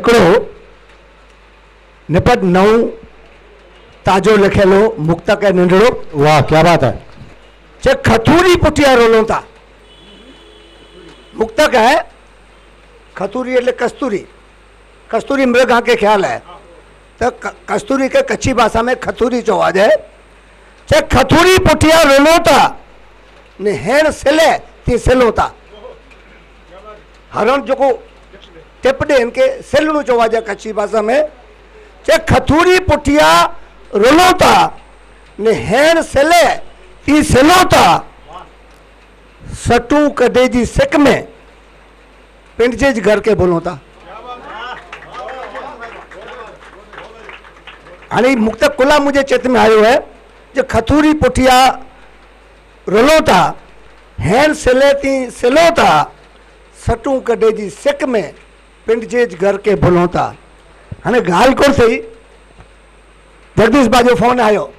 हिकिड़ो निपट नौ ताजो लिखियलो मुक्तक है नंढड़ो। वाह क्या बात है। चे खथूरी पुठिया रोलो था। मुक्तक है खथूरी એટલે कस्तूरी। कस्तूरी मृग के ख्याल है तो कस्तूरी के कच्ची भाषा में खथूरी चवा जाए। चे खथूरी पुठिया रोलो था ने हेण सिले ती सिलो था। हरण जो को टिपडे इनके सिलनु चवा जाए कच्ची भाषा में। चे खथूरी पुठिया रोलो था ने हेण सिले ती सिलो था। सटू कदे जी सिक में पिंड जे घर के बोलो था। हाणे मुक्त कुला मुझे चित में आयो है जो खथूरी पुठिया रोलो था हेन सिले ती सिलो था। सटू कदे जी सिक में पिंड जे घर के बोलो था। हाणे गाल को सही जगदीश बाजू फोन आयो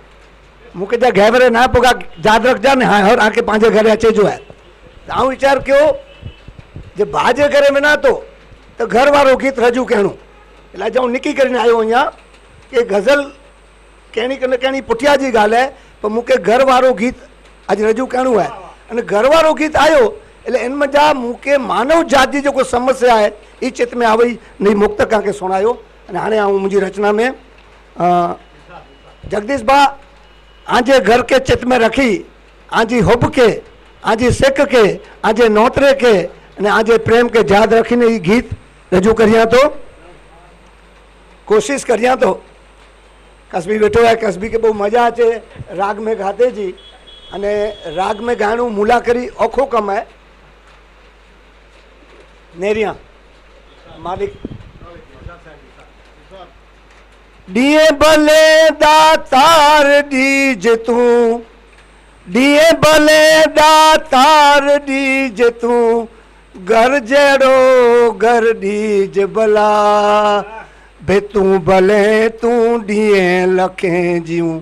मुके जा घेवरे ना पोगा याद रख जा ने हाँ और आके पांचे घरे अचे जो है। आऊं विचार क्यों जे बाजे घरे में ना तो घर वारो गीत रजू कहणु એટલે जो निकी કરીને आयो અહીંયા કે ગઝલ કેણી કને કેણી પુઠિયા जी गाल है पर मुके घर वारो गीत आज रजू कहणु है અને घर वारो गीत आयो એટલે એનમાં જા मुके मानव जाति जो कोई समस्या है ई चित में आवई नहीं मुक्त का के सुनायो। અને हाणे आऊं मुंजी रचना में जगदीश बा आजे घर के चित में रखी आजी हुब के आजी सिक के आजे नोतरे के ने आजे प्रेम के याद रखीने ये गीत रजू करिया तो कोशिश करिया तो कसबी बैठो है कसबी के बहुत मजा आचे राग में गाते जी अने राग में गाणु मुला करी औखो कम है। नेरिया मालिक दिए भले दातार दीज तू दिए भले दातार दीज तू घर जड़ो घर दीज भला बे तू भले तू दिए लखे जियूं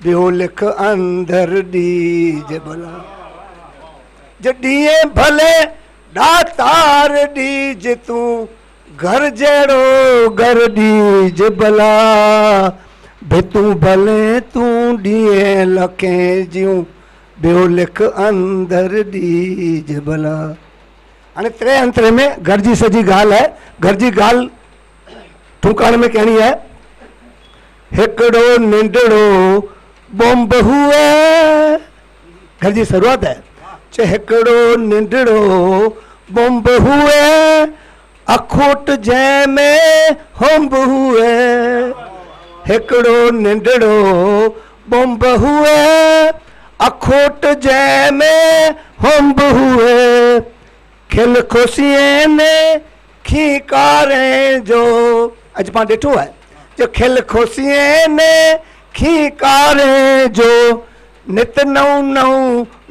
बियो लिख अंदर दीज भला जडिए भले दातार दीज तू घर जड़ो घर दीज भला बे तू भले तू दिए लखे जियूं बियो लिख अंदर दीज भला। अने त्रे अंतरे में घर जी सजी गाल है। घर जी गाल ठुकाण में कहनी है हिकड़ो निंडड़ो बॉम्ब हुए। घर जी शुरुआत है चे हिकड़ो निंडड़ो बॉम्ब हुए अखोट जै में होम्ब हुए। हिकड़ो निंडड़ो बॉम्ब हुए अखोट जै में होम्ब हुए। खिल खुशिये ने खीकारे जो अज पा डिठो है जो खिल खुशिये ने खीकारे जो नित नौ नौ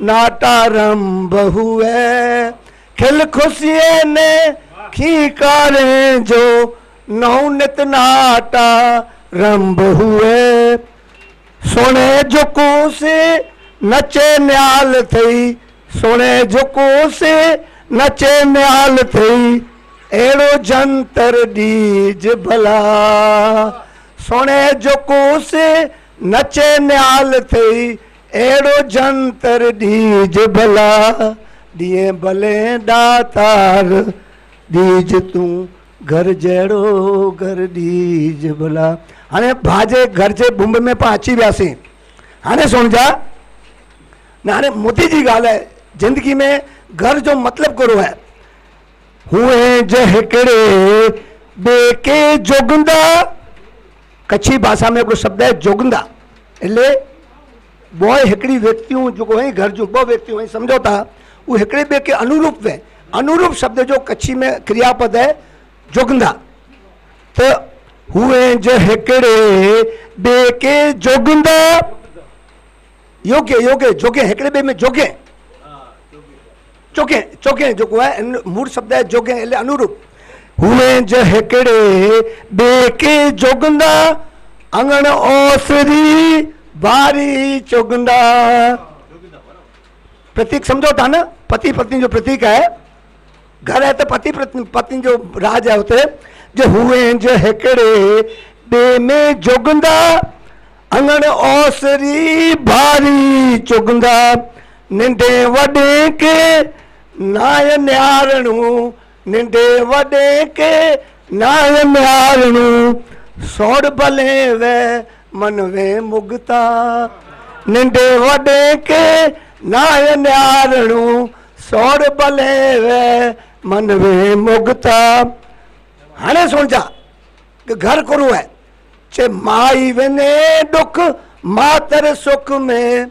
नाटा रंब हुए। खिल खुशिये ने खीकारे जो नौ नित नाटा रंब हुए। सोने जुकू से नचे न्याल थई सोने जुकू से नचे न्याल थई एड़ो जंतर दीज भला। सोने जुकू से नचे न्याल थई एड़ो जंतर दीज भला दिए भले दातार दीज तू घर जड़ो घर दीज भला। हाणे भाजे घर जे बुंब में पा अची वियासीं। हाणे सुण जा ना हाणे मोदी जी गाल है जिंदगी में घर जो मतलब करो है हुए जे हिकड़े बेके जोगंदा। कच्छी भाषा में एक शब्द है जोगंदा એટલે बॉय हिकड़ी व्यक्तियों जो है घर जो बो व्यक्तियों है समझो था वो हिकड़े बे के अनुरूप है। अनुरूप शब्द जो कच्छी में क्रियापद है जोगंदा। तो हुए जे हिकड़े बे के जोगंदा योग्य योग्य जोगे हिकड़े बे में जोगे चौके चौके जो है मूल शब्द है जोगे એટલે अनुरूप। हुए जे हिकड़े बे के जोगंदा अंगण ओसरी बारी चोगंदा। प्रतीक समझो था ना पति पत्नी जो प्रतीक है घर है तो पति पत्नी जो राज है उते जो हुए जो हिकड़े बे में जोगंदा अंगण ओसरी भारी चुगंदा निंडे वडे के नाय न्यारणू निंडे वडे के नाय न्यारणू सोड़ भले वे मन वे मुगता निंडे वडे के नाय न्यारणू सोड़ भले वे मन वे मुगता। हाणे सुन जा कि घर करू है चे माई वने दुख मातर सुख में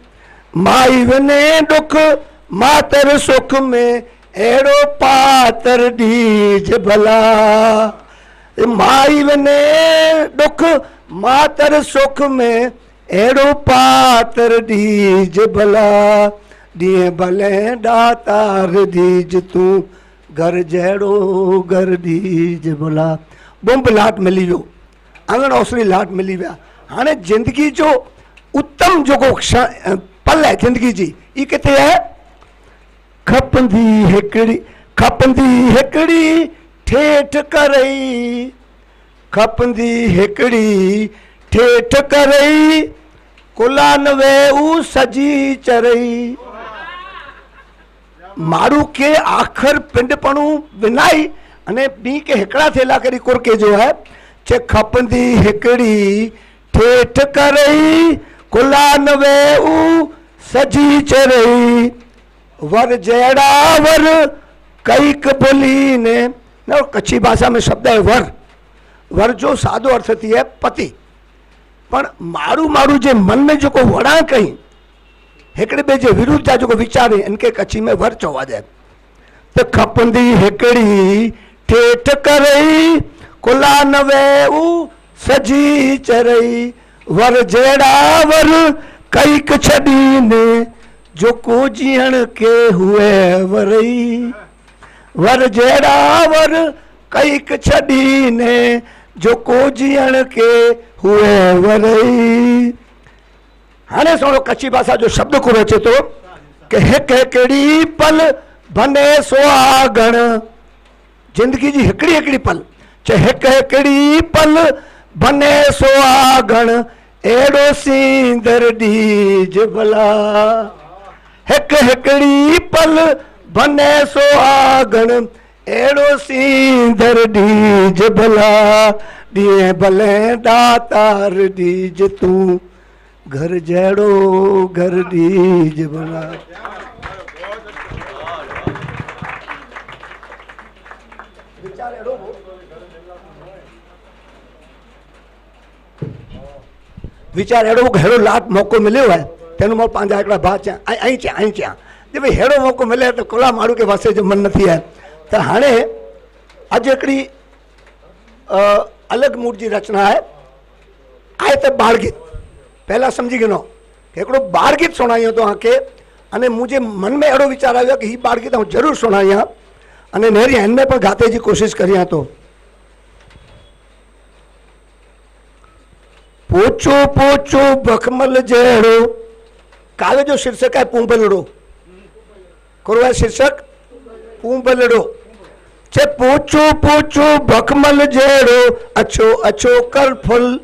माई वने दुख मातर सुख में एड़ो पातर डीज भला माई वने दुख मातर सुख में एड़ो पातर डीज भला दिए भले दातार डीज तू घर जड़ो घर डीज भला। बुंब लाट मिली वियो आंगन ओसरी लाट मिली विया। हाणे जिंदगी जो उत्तम जो पल है जिंदगी जी ये किथे है खपंदी हिकड़ी ठेठ करई खपंदी हिकड़ी ठेठ करई कुलान वे ऊ सजी चरई। मारू के आखिर पिंडपणू विनाई अने बी के हिकड़ा थेला करी कुर के जो है चे खपंदी हिकड़ी ठेठ करई कुलान वे ऊ सजी चरई वर जड़ा वर कईक बोली ने न कच्छी भाषा में शब्द है वर वर जो सादो अर्थ थी है पति पण मारू मारू जे मन में जो को वड़ा कहीं हिकड़े बे जे विरुद्ध जा जो को विचार इनके कच्छी में वर चवा जाए तो खपंदी हिकड़ी ठेठ करई कुलान वे ऊ सजी चरई वर जेड़ा वर कईक छड़ी ने जो को जीण के हुए वरई वर जेड़ा वर कईक छड़ी ने जो को जीण के हुए वरई। हाणे सोनो कच्ची भाषा जो शब्द को रचे तो कि हिक हिकड़ी पल बने सुहागण जिंदगी जी हिकड़ी हिकड़ी पल चे हिक हिकड़ी पल बने सुहागण एड़ो सींदर डीज भला हिक हिकड़ी पल बने सुहागण एड़ो सींदर डीज भला दिए भले दातार डीज तू घर जड़ो घर डीज भला। विचार अड़ो हेड़ो लाट मौको मिलो है तेन मोर पांजा एकड़ा भा चा आई चा जे भाई हेड़ो मौको मिले तो कोला मारू के वास्ते जो मन नहीं है तो हाणे अज एकड़ी अलग मूड की रचना है आए तो बाल गीत पहला समझी गिनो एकड़ो बाल गीत सुनाइयो तो आके अने मुझे मन में एड़ो विचार आयो कि ही बाल गीत हूँ जरूर सुनाइया अने नेरी हिन में पण गाते जी कोशिश करिया तो पोचो पोचो बखमल जड़ो काले जो शीर्षक है पूंबलड़ो करो है शीर्षक पूंबलड़ो चे पोचो पोचो बखमल जड़ो अच्छो अच्छो कर फुल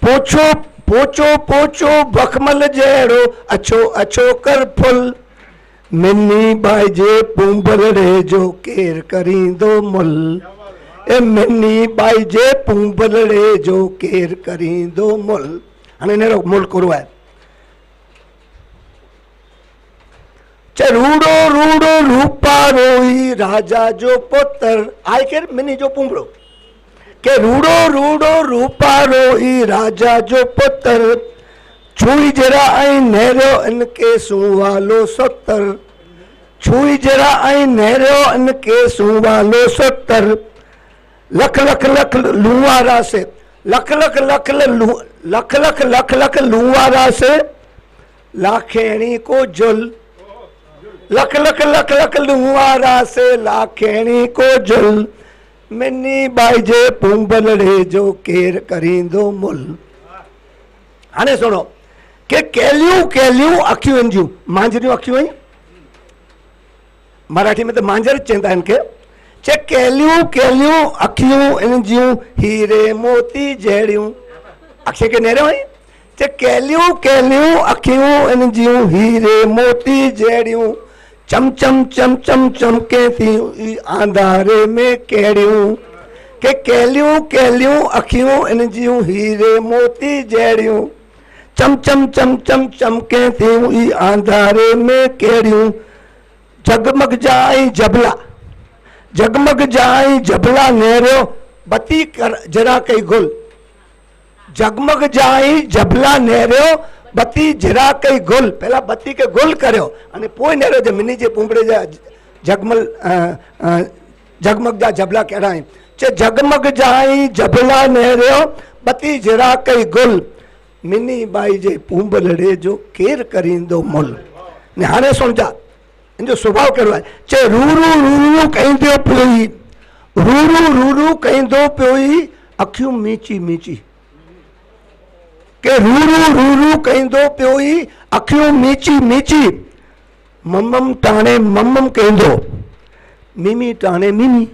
पोचो पोचो पोचो बखमल जड़ो अच्छो अच्छो कर फुल मिन्नी बाइजे पूंबलड़े जो केर करींदो मुल ए मिन्नी बाइजे पूंबलड़े जो केर करींदो मुल हाणे नेरो मुल करो है चे रूड़ो रूड़ो रूपा रोई राजा जो पुत्र आय के मिनी जो पूंबड़ो के रूड़ो रूड़ो रूपा रोई राजा जो पुत्र छुई जरा आई नेरो इनके सुवालो सत्तर छुई जरा आई नेरो इनके सुवालो सत्तर लख लख लख लुवारा से लख लख लख लख लख लख लख लुवारा से लाखेणी को जुल लख लख लख लख लुवारा से लाखेणी को जुल मिन्नी बाइजे पूंबलड़े जो केर करींदो मुल। हाणे सुनो के केलियूं केलियूं अखियूं जूं मांजरियूं अखियूं आहिनि मराठी में तो मांजर चवंदा आहिनि खे चे केलियूं केलियूं अखियूं इन जूं हीरे मोती जहिड़ियूं अक्षय के नेरे हुई चे केलियूं केलियूं अखियूं इन जूं हीरे मोती जहिड़ियूं चम चम चम चम चमके थी आंधारे में कहिड़ियूं के केलियूं केलियूं अखियूं इन जूं हीरे मोती जहिड़ियूं चम चम चम चम चमके थी आंधारे में कहिड़ियूं जगमग जाई जबला जगमग जाई जबला नेरो बती कर जरा कई गुल जगमग जाई जबला नेरो बती जरा कई गुल पहला बती के गुल करो अने पोइ नेरो जे मिनी जे पुंबड़े जा जगमल जगमग जा जबला कहिड़ा आहिनि चे जगमग जाई जबला नेरो बती जरा कई गुल मिनी बाई जे पुंबड़े जो केर करींदो मुल ने हाणे सुन जा इनजो स्वभाव कहिड़ो आहे चे रूरू रूरू कहंदो पियो रूरू रूरू कहंदो पियो अखियूं मीची मीची के रूरू रूरू कहंदो पियो अखियूं मीची मीची मम्मम टाणे मम्मम कहंदो मिमी टाणे मिमी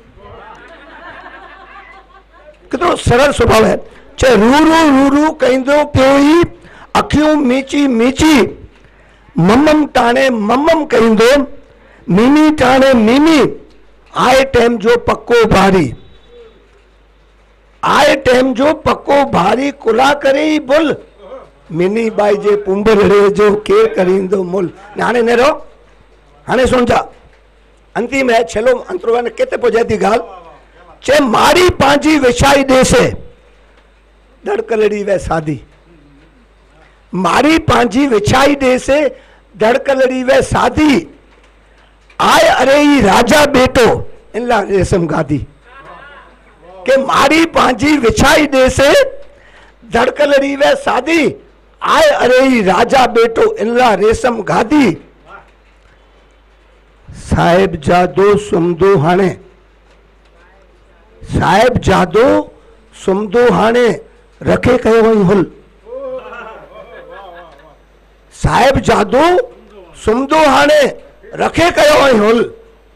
कितनो सरल स्वभाव है चे रूरू रूरू कहंदो पियो अखियूं मीची मीची मम्मम टाणे मम्मम कहंदो मिमी टाणे मिमी आए टाइम जो पक्को भारी आए टाइम जो पक्को भारी कुला करे ही बुल मिनी बाई जे पुंबड़े जो के करींदो मुल हाणे नेरो हाणे सुन जा अंतिम है छेलो अंतरो ने केते पहुंचे थी गाल चे मारी पांजी विछाई देसे धड़कलड़ी वे सादी मारी पांजी विछाई देसे धड़कलड़ी वे सादी आय अरे ही राजा बेटो इनला रेशम गादी के मारी पांजी विछाई देसे धड़कलड़ी वे सादी आय अरे ही राजा बेटो इनला रेशम गादी साहेब जादो सुमदो हाणे साहेब जादो सुमदो हाणे रखे कयो वई हुल साहेब जादो सुमदो हाणे रखे कयो वई हुल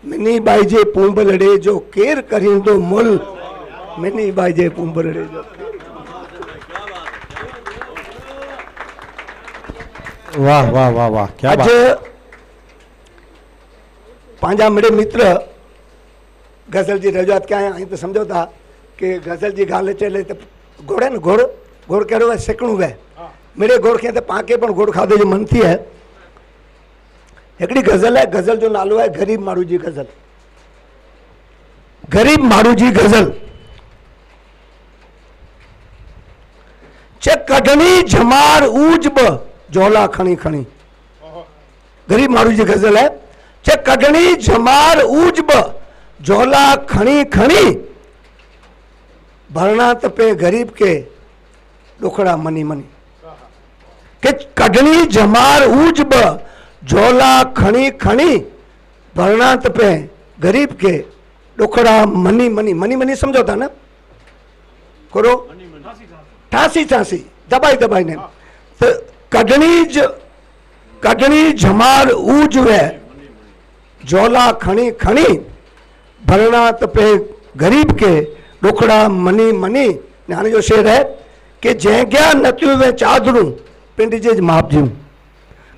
मिनी बाई जे पुंबड़े जो केर करींदो मुल मिनी बाई जे पुंबड़े जो वाह वाह वाह वाह क्या बात पंहिंजा मिड़े मित्र गज़ल जी रजूआत कया आहिनि त सम्झो था कि गज़ल जी ॻाल्हि चले त घोड़ न घोड़ घोड़ कहिड़ो आहे सिकणो आहे मिड़े घोड़ खे त पाण खे पण घोड़ खाधे जो मन थी आहे हिकिड़ी गज़ल आहे गज़ल जो नालो आहे ग़रीब माण्हू जी गज़ल ग़रीब माण्हू जी गज़ल चे कढणी जमार ऊज ब झोला खणी खणी ग़रीब माण्हू जी गज़ल आहे चे कढणी जमार ऊज ब झोला खणी खणी भरणा तपे गरीब के डुखड़ा मनी मनी के कढणी जमार ऊज ब झोला खणी खणी भरणा तपे गरीब के डुखड़ा मनी मनी मनी मनी समझो था ना करो ठासी ठासी दबाई दबाई ने तो कढणी जमार ऊज वे झोला खणी खणी भरणा तपे गरीब के डुखड़ा मनी मनी हाणे जो शेर है कि जंहिंगिया नतियूं वे चादरूं पिंड जे माप जूं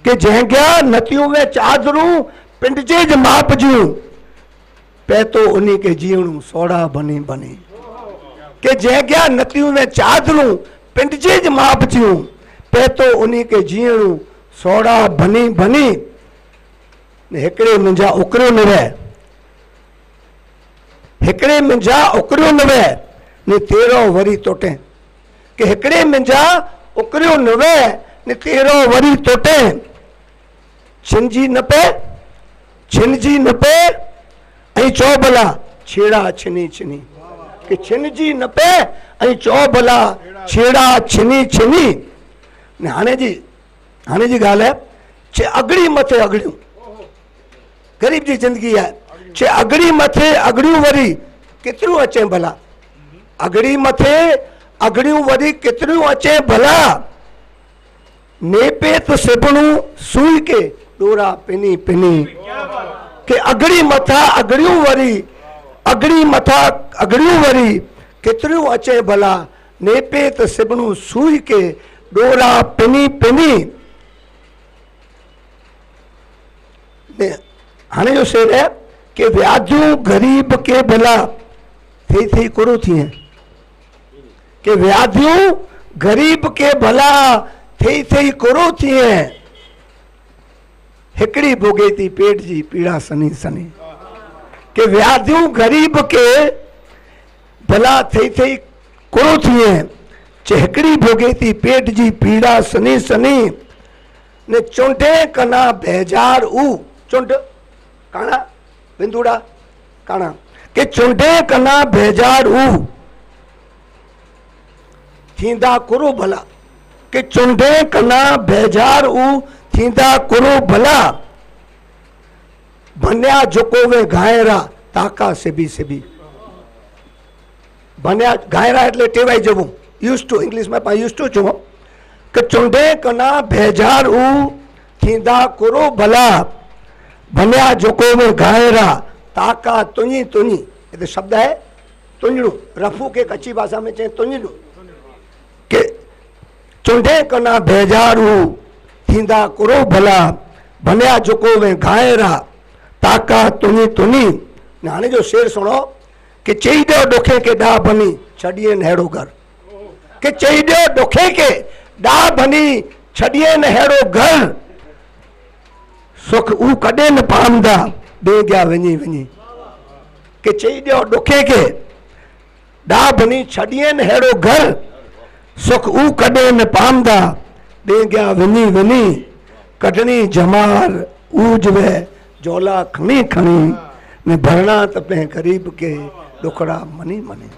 कि जंहिंगिया नतियूं वे चादरूं पिंड जे माप जूं पे तो उन्हीं के जीवणू सोड़ा बनी बनी कि जंहिंगिया नतियूं वे चादरूं पिंड जे माप जूं पे तो उन्हीं के जीवणू सोड़ा बनी बनी हिकिड़े मुंहिंजा उकरियो न रहे हिकिड़े मुंहिंजा उकरियो न वे ने तेरो वरी टोटे कि हिकिड़े मुंहिंजा उकरियो न वे ने तेरो वरी टोटे छिनजी न पे छिनजी न पे ऐं चओ भला छेड़ा छिनी छिनी कि छिनजी न पे ऐं चओ भला छेड़ा छिनी छिनी ने हाणे जी ॻाल्हि आहे चे अगड़ी मथे अगड़ियूं गरीब जी ज़िंदगी आहे चे अगड़ी मथे अगड़ियूं वरी केतिरियूं अचे भला अगड़ी मथे अगड़ियूं वरी केतिरियूं अचे भला नेपे तो सिबणू सुई के डोरा पिनी पिनी के अगड़ी मथा अगड़ियूं वरी अगड़ी मथा अगड़ियूं वरी केतिरियूं अचे भला नेपे त सिबणूं सूई के डोरा पिनी पिनी ने हाणे जो शेर है कि व्याधियूं गरीब के भला थी थी कुरू थी हैं कि व्याधियूं गरीब के भला थी थी कुरू थी हैं हिकड़ी भोगे थी पेट जी पीड़ा सनी सनी कि व्याधियूं गरीब के भला थी थी कुरू थी हैं चे हिकड़ी भोगे थी पेट जी पीड़ा सनी सनी ने चुंडे कना बेजार ऊ चुंड काना बिंदुड़ा काना के चुंडे कना बेजार ऊ थींदा कुरो भला के चुंडे कना बेजार ऊ थींदा कुरो भला बन्या झुको वे घायरा ताका सिबी सिबी बन्या घायरा એટલે ટેવાઈ જવું used to इंग्लिश में पा used to जो के चुंडे कना बेजार ऊ थींदा कुरो भला बन्या झुको वे घायरा ताका तुनी तुनी ये शब्द है तुंजड़ू रफू के कच्ची भाषा में चाहे तुंजड़ू के चुंडे कना बेजारू थींदा कुरो भला बन्या झुको वे घायरा ताका तुनी तुनी हाणे जो शेर सुनो कि चई दो डोखे के डा बनी छड़िए नहेड़ो घर कि चई दो डोखे के डा बनी छड़िए नहेड़ो घर सुख ऊ कॾहिं न पामदा ॿिए गया वञी वञी कि चई ॾियो ॾुखे के डा बनी छॾिए न अहिड़ो घर सुख ऊ कॾहिं न पामदा ॿिए गया वञी वञी कढणी जमार ऊज वे झोला खणी खणी ने भरणा त पे गरीब के ॾुखड़ा मनी मनी